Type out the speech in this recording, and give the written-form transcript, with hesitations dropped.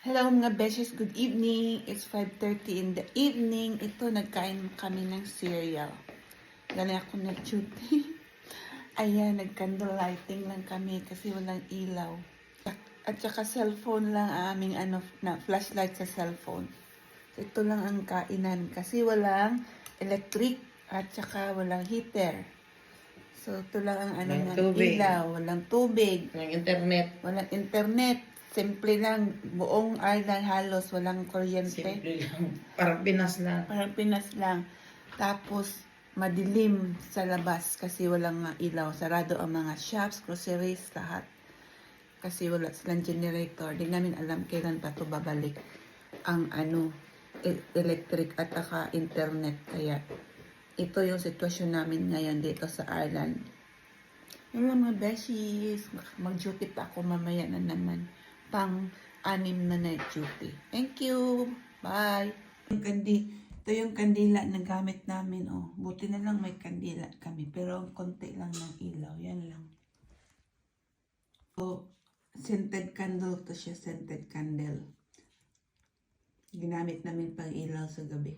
Hello mga beshes, good evening. It's 5:30 in the evening. Ito, nagkain kami ng cereal. Galing ako nag-duty. Ayan, nag-candle lighting lang kami kasi walang ilaw. At saka cellphone lang ang aming flashlight sa cellphone. So, ito lang ang kainan kasi walang electric at saka walang heater. So, ito lang ang ilaw. Walang tubig. Walang internet. Simple lang, buong island halos walang kuryente. Simple lang. Parang Pinas lang. Parang Pinas lang. Tapos, madilim sa labas kasi walang ilaw. Sarado ang mga shops, groceries, lahat. Kasi wala silang generator. Di namin alam kailan pa ito babalik ang electric at saka internet. Kaya, ito yung sitwasyon namin ngayon dito sa Ireland. Yung mga beshies, mag-duty pa ako mamaya na naman. Pang-anim na night duty. Thank you. Bye. Ito yung kandila na gamit namin. Oh, buti na lang may kandila kami. Pero konti lang ng ilaw. Yan lang. So, scented candle to siya. Scented candle. Ginamit namin pang ilaw sa gabi.